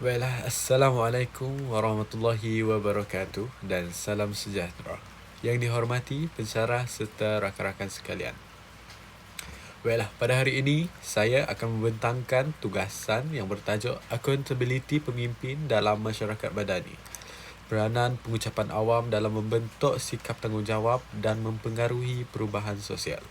Assalamualaikum warahmatullahi wabarakatuh dan salam sejahtera. Yang dihormati pensyarah serta rakan-rakan sekalian. Pada hari ini, saya akan membentangkan tugasan yang bertajuk Accountability Pemimpin dalam Masyarakat Madani. Peranan pengucapan awam dalam membentuk sikap tanggungjawab dan mempengaruhi perubahan sosial.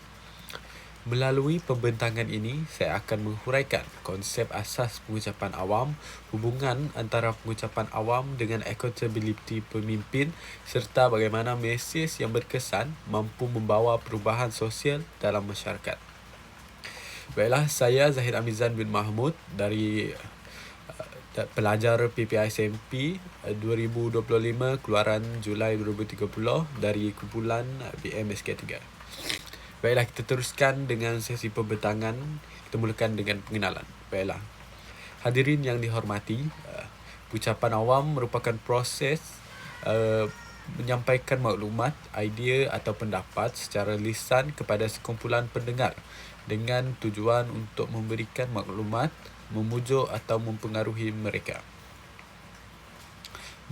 Melalui pembentangan ini, saya akan menghuraikan konsep asas pengucapan awam, hubungan antara pengucapan awam dengan accountability pemimpin serta bagaimana mesej yang berkesan mampu membawa perubahan sosial dalam masyarakat. Saya Zahid Amizan bin Mahmud dari pelajar PPISMP 2025 keluaran Julai 2030 dari kumpulan BMSK3. Kita teruskan dengan sesi pembentangan. Kita mulakan dengan pengenalan. Hadirin yang dihormati, ucapan awam merupakan proses menyampaikan maklumat, idea atau pendapat secara lisan kepada sekumpulan pendengar dengan tujuan untuk memberikan maklumat, memujuk atau mempengaruhi mereka.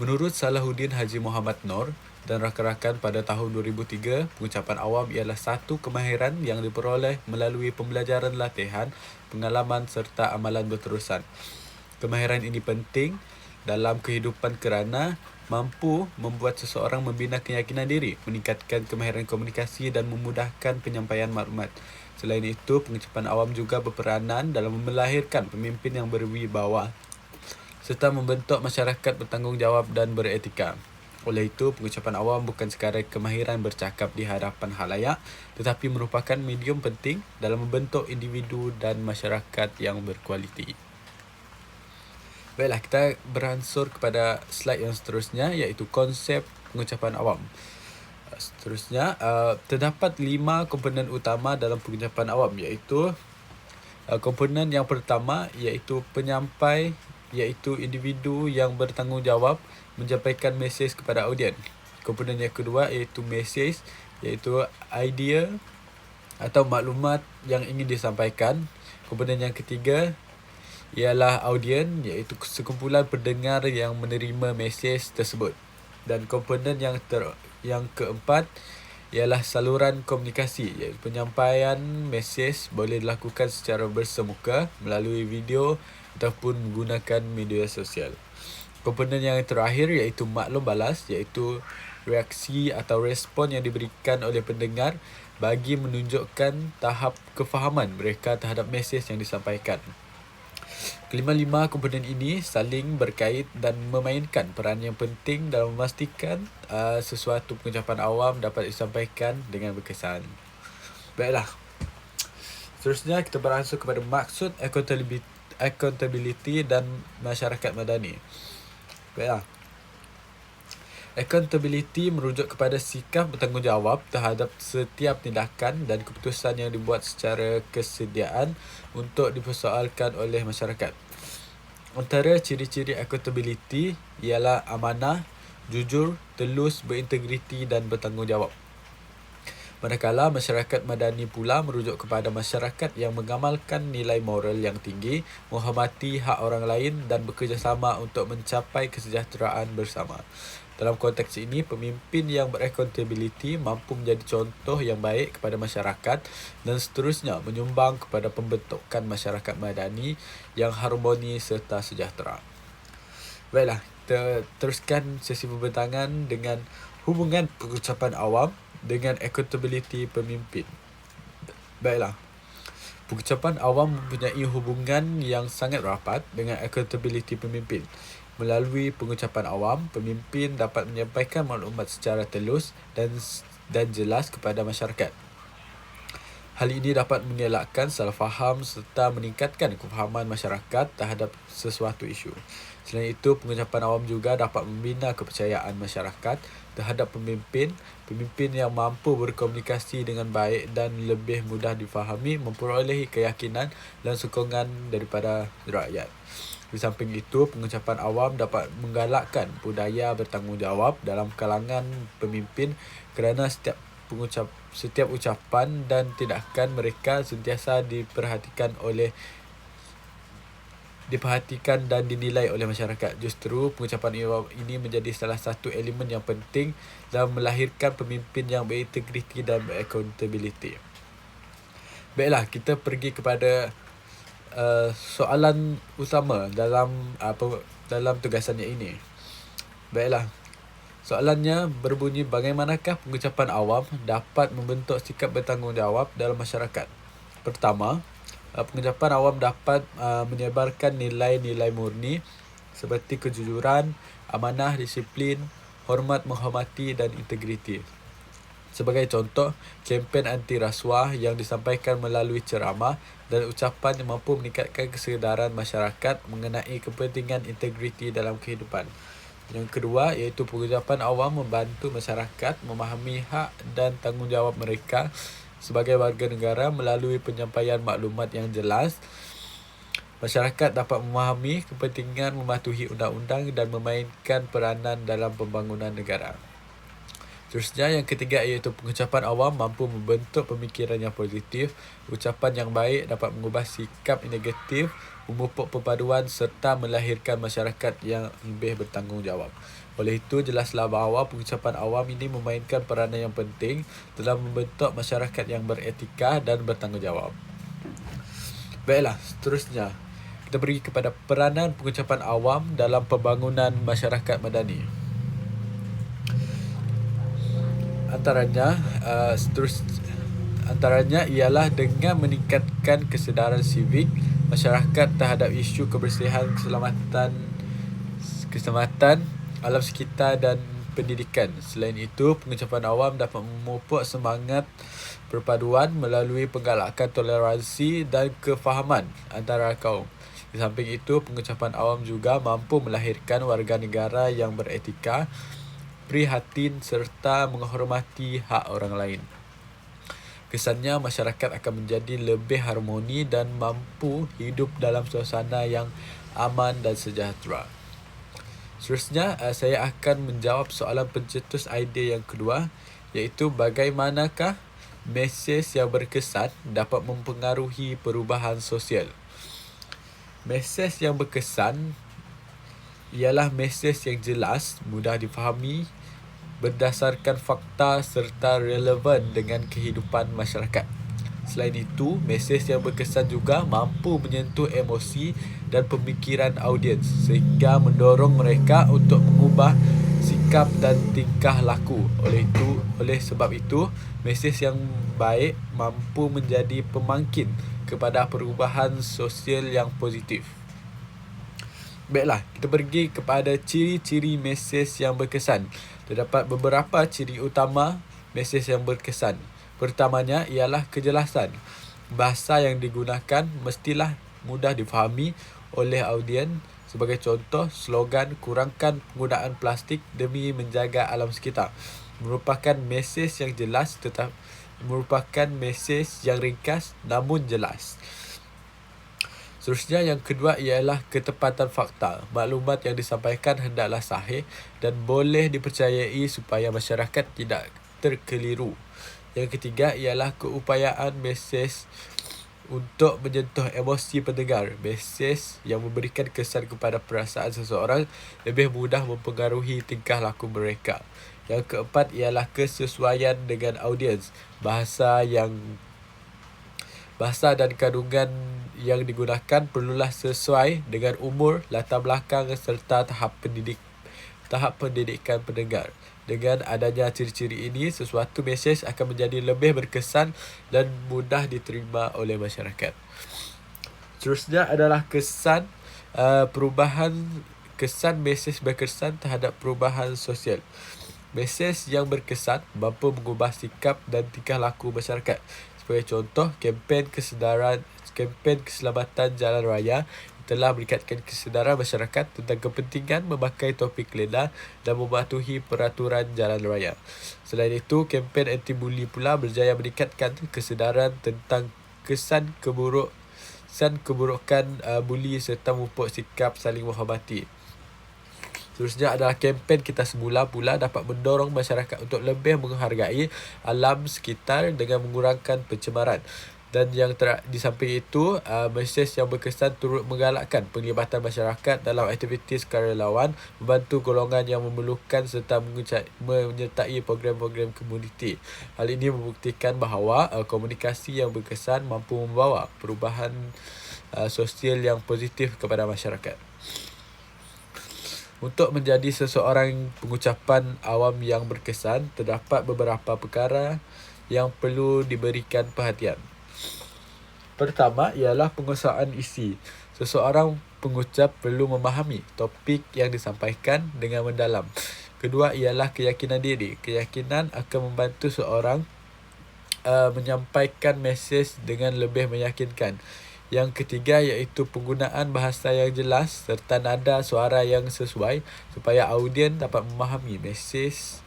Menurut Salahuddin Haji Muhammad Noor dan rakan-rakan pada tahun 2003, pengucapan awam ialah satu kemahiran yang diperoleh melalui pembelajaran latihan, pengalaman serta amalan berterusan. Kemahiran ini penting dalam kehidupan kerana mampu membuat seseorang membina keyakinan diri, meningkatkan kemahiran komunikasi dan memudahkan penyampaian maklumat. Selain itu, pengucapan awam juga berperanan dalam melahirkan pemimpin yang berwibawa serta membentuk masyarakat bertanggungjawab dan beretika. Oleh itu, pengucapan awam bukan sekadar kemahiran bercakap di hadapan khalayak, tetapi merupakan medium penting dalam membentuk individu dan masyarakat yang berkualiti. Kita beransur kepada slide yang seterusnya, iaitu konsep pengucapan awam. Seterusnya, terdapat 5 komponen utama dalam pengucapan awam, iaitu komponen yang pertama iaitu penyampai, iaitu individu yang bertanggungjawab menyampaikan mesej kepada audien. Komponen yang kedua iaitu mesej, iaitu idea atau maklumat yang ingin disampaikan. Komponen yang ketiga ialah audien, iaitu sekumpulan pendengar yang menerima mesej tersebut. Dan komponen yang keempat ialah saluran komunikasi, iaitu penyampaian mesej boleh dilakukan secara bersemuka, melalui video ataupun menggunakan media sosial. Komponen yang terakhir iaitu maklum balas, iaitu reaksi atau respon yang diberikan oleh pendengar bagi menunjukkan tahap kefahaman mereka terhadap mesej yang disampaikan. Kelima-lima komponen ini saling berkait dan memainkan peran yang penting dalam memastikan sesuatu pengucapan awam dapat disampaikan dengan berkesan. Seterusnya kita beransur kepada maksud accountability dan masyarakat madani. Accountability merujuk kepada sikap bertanggungjawab terhadap setiap tindakan dan keputusan yang dibuat secara kesediaan untuk dipersoalkan oleh masyarakat. Antara ciri-ciri accountability ialah amanah, jujur, telus, berintegriti dan bertanggungjawab. Manakala masyarakat madani pula merujuk kepada masyarakat yang mengamalkan nilai moral yang tinggi, menghormati hak orang lain dan bekerjasama untuk mencapai kesejahteraan bersama. Dalam konteks ini, pemimpin yang beraccountability mampu menjadi contoh yang baik kepada masyarakat dan seterusnya menyumbang kepada pembentukan masyarakat madani yang harmoni serta sejahtera. Kita teruskan sesi pembentangan dengan hubungan pengucapan awam dengan accountability pemimpin. Pengucapan awam mempunyai hubungan yang sangat rapat dengan accountability pemimpin. Melalui pengucapan awam, pemimpin dapat menyampaikan maklumat secara telus dan jelas kepada masyarakat. Hal ini dapat mengelakkan salah faham serta meningkatkan kefahaman masyarakat terhadap sesuatu isu. Selain itu, pengucapan awam juga dapat membina kepercayaan masyarakat terhadap pemimpin yang mampu berkomunikasi dengan baik dan lebih mudah difahami, memperolehi keyakinan dan sokongan daripada rakyat. Di samping itu, pengucapan awam dapat menggalakkan budaya bertanggungjawab dalam kalangan pemimpin kerana setiap ucapan dan tindakan mereka sentiasa diperhatikan oleh diperhatikan dan dinilai oleh masyarakat. Justru pengucapan awam ini menjadi salah satu elemen yang penting dalam melahirkan pemimpin yang berintegriti dan beraccountability. Baiklah, kita pergi kepada soalan utama dalam tugasannya ini. Baiklah, soalannya berbunyi, bagaimanakah pengucapan awam dapat membentuk sikap bertanggungjawab dalam masyarakat? Pertama, pengucapan awam dapat menyebarkan nilai-nilai murni seperti kejujuran, amanah, disiplin, hormat menghormati dan integriti. Sebagai contoh, kempen anti rasuah yang disampaikan melalui ceramah dan ucapan yang mampu meningkatkan kesedaran masyarakat mengenai kepentingan integriti dalam kehidupan. Yang kedua, iaitu pengucapan awam membantu masyarakat memahami hak dan tanggungjawab mereka sebagai warga negara melalui penyampaian maklumat yang jelas. Masyarakat dapat memahami kepentingan mematuhi undang-undang dan memainkan peranan dalam pembangunan negara. Seterusnya, yang ketiga iaitu pengucapan awam mampu membentuk pemikiran yang positif. Ucapan yang baik dapat mengubah sikap negatif, memupuk perpaduan serta melahirkan masyarakat yang lebih bertanggungjawab. Oleh itu, jelaslah bahawa pengucapan awam ini memainkan peranan yang penting dalam membentuk masyarakat yang beretika dan bertanggungjawab. Baiklah, seterusnya kita pergi kepada peranan pengucapan awam dalam pembangunan masyarakat madani. Antaranya ialah dengan meningkatkan kesedaran sivik masyarakat terhadap isu kebersihan, keselamatan alam sekitar dan pendidikan. Selain itu, pengucapan awam dapat memupuk semangat perpaduan melalui penggalakan toleransi dan kefahaman antara kaum. Di samping itu, pengucapan awam juga mampu melahirkan warga negara yang beretika, prihatin serta menghormati hak orang lain. Kesannya, masyarakat akan menjadi lebih harmoni dan mampu hidup dalam suasana yang aman dan sejahtera. Seterusnya, saya akan menjawab soalan pencetus idea yang kedua, iaitu bagaimanakah mesej yang berkesan dapat mempengaruhi perubahan sosial. Mesej yang berkesan ialah mesej yang jelas, mudah difahami, berdasarkan fakta serta relevan dengan kehidupan masyarakat. Selain itu, mesej yang berkesan juga mampu menyentuh emosi dan pemikiran audiens sehingga mendorong mereka untuk mengubah sikap dan tingkah laku. Oleh sebab itu, mesej yang baik mampu menjadi pemangkin kepada perubahan sosial yang positif. Baiklah, kita pergi kepada ciri-ciri mesej yang berkesan. Terdapat beberapa ciri utama mesej yang berkesan. Pertamanya ialah kejelasan. Bahasa yang digunakan mestilah mudah difahami oleh audien. Sebagai contoh, slogan kurangkan penggunaan plastik demi menjaga alam sekitar merupakan mesej yang jelas merupakan mesej yang ringkas namun jelas. Seterusnya, yang kedua ialah ketepatan fakta. Maklumat yang disampaikan hendaklah sahih dan boleh dipercayai supaya masyarakat tidak terkeliru. Yang ketiga ialah keupayaan mesej untuk menyentuh emosi pendengar. Mesej yang memberikan kesan kepada perasaan seseorang lebih mudah mempengaruhi tingkah laku mereka. Yang keempat ialah kesesuaian dengan audiens. Bahasa dan kandungan yang digunakan perlulah sesuai dengan umur, latar belakang serta tahap pendidikan pendengar. Dengan adanya ciri-ciri ini, sesuatu mesej akan menjadi lebih berkesan dan mudah diterima oleh masyarakat. Seterusnya adalah kesan mesej berkesan terhadap perubahan sosial. Mesej yang berkesan mampu mengubah sikap dan tingkah laku masyarakat. Sebagai contoh, kempen keselamatan jalan raya telah meningkatkan kesedaran masyarakat tentang kepentingan memakai topi kelena dan mematuhi peraturan jalan raya. Selain itu, kempen anti-buli pula berjaya meningkatkan kesedaran tentang kesan keburukan buli serta memupuk sikap saling menghormati. Seterusnya adalah kempen Kita Semula pula dapat mendorong masyarakat untuk lebih menghargai alam sekitar dengan mengurangkan pencemaran. Dan di samping itu, mesej yang berkesan turut menggalakkan penglibatan masyarakat dalam aktiviti sukarelawan, membantu golongan yang memerlukan serta menyertai program-program komuniti. Hal ini membuktikan bahawa komunikasi yang berkesan mampu membawa perubahan sosial yang positif kepada masyarakat. Untuk menjadi seseorang pengucapan awam yang berkesan, terdapat beberapa perkara yang perlu diberikan perhatian. Pertama ialah penguasaan isi. Seseorang pengucap perlu memahami topik yang disampaikan dengan mendalam. Kedua ialah keyakinan diri. Keyakinan akan membantu seorang menyampaikan mesej dengan lebih meyakinkan. Yang ketiga iaitu penggunaan bahasa yang jelas serta nada suara yang sesuai supaya audien dapat memahami mesej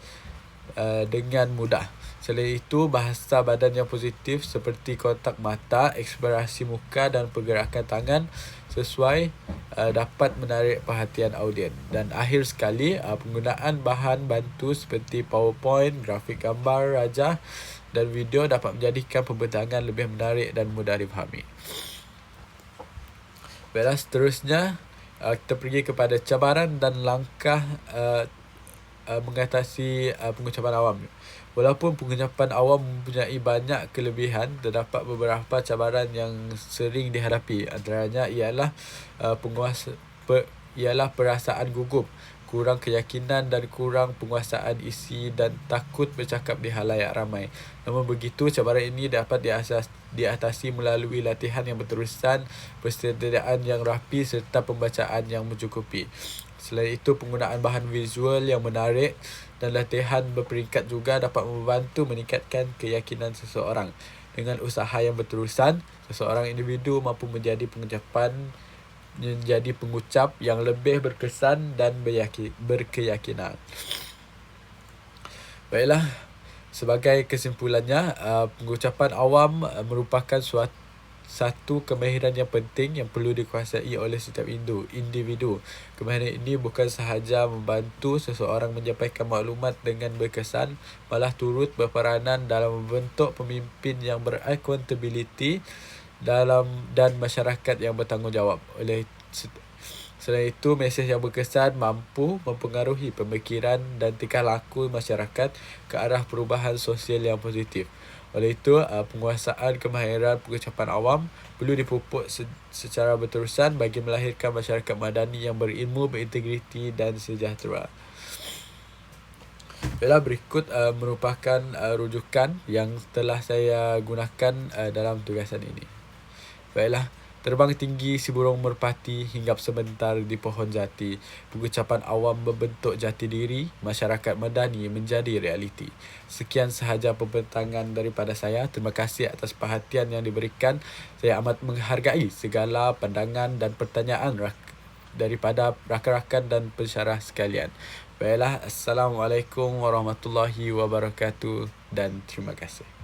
dengan mudah. Selain itu, bahasa badan yang positif seperti kontak mata, ekspresi muka dan pergerakan tangan sesuai dapat menarik perhatian audien. Dan akhir sekali, penggunaan bahan bantu seperti PowerPoint, grafik gambar, rajah dan video dapat menjadikan pembentangan lebih menarik dan mudah difahami. Baiklah, seterusnya kita pergi kepada cabaran dan langkah mengatasi pengucapan awam. Walaupun pengucapan awam mempunyai banyak kelebihan, terdapat beberapa cabaran yang sering dihadapi. Antaranya ialah perasaan gugup, kurang keyakinan dan kurang penguasaan isi dan takut bercakap di halayak ramai. Namun begitu, cabaran ini dapat diatasi melalui latihan yang berterusan, persediaan yang rapi serta pembacaan yang mencukupi. Selain itu, penggunaan bahan visual yang menarik dan latihan berperingkat juga dapat membantu meningkatkan keyakinan seseorang. Dengan usaha yang berterusan, seseorang individu mampu menjadi pengucap yang lebih berkesan dan berkeyakinan. Baiklah, sebagai kesimpulannya, pengucapan awam merupakan satu kemahiran yang penting yang perlu dikuasai oleh setiap individu. Kemahiran ini bukan sahaja membantu seseorang menyampaikan maklumat dengan berkesan, malah turut berperanan dalam membentuk pemimpin yang beraccountability dan masyarakat yang bertanggungjawab. Selain itu, mesej yang berkesan mampu mempengaruhi pemikiran dan tingkah laku masyarakat ke arah perubahan sosial yang positif. Oleh itu, penguasaan kemahiran pengucapan awam perlu dipupuk secara berterusan bagi melahirkan masyarakat madani yang berilmu, berintegriti dan sejahtera. Baiklah, berikut merupakan rujukan yang telah saya gunakan dalam tugasan ini. Baiklah, terbang tinggi si burung merpati, hinggap sebentar di pohon jati. Pengucapan awam membentuk jati diri, masyarakat madani menjadi realiti. Sekian sahaja pembentangan daripada saya. Terima kasih atas perhatian yang diberikan. Saya amat menghargai segala pandangan dan pertanyaan daripada rakan-rakan dan pensyarah sekalian. Baiklah, Assalamualaikum warahmatullahi wabarakatuh dan terima kasih.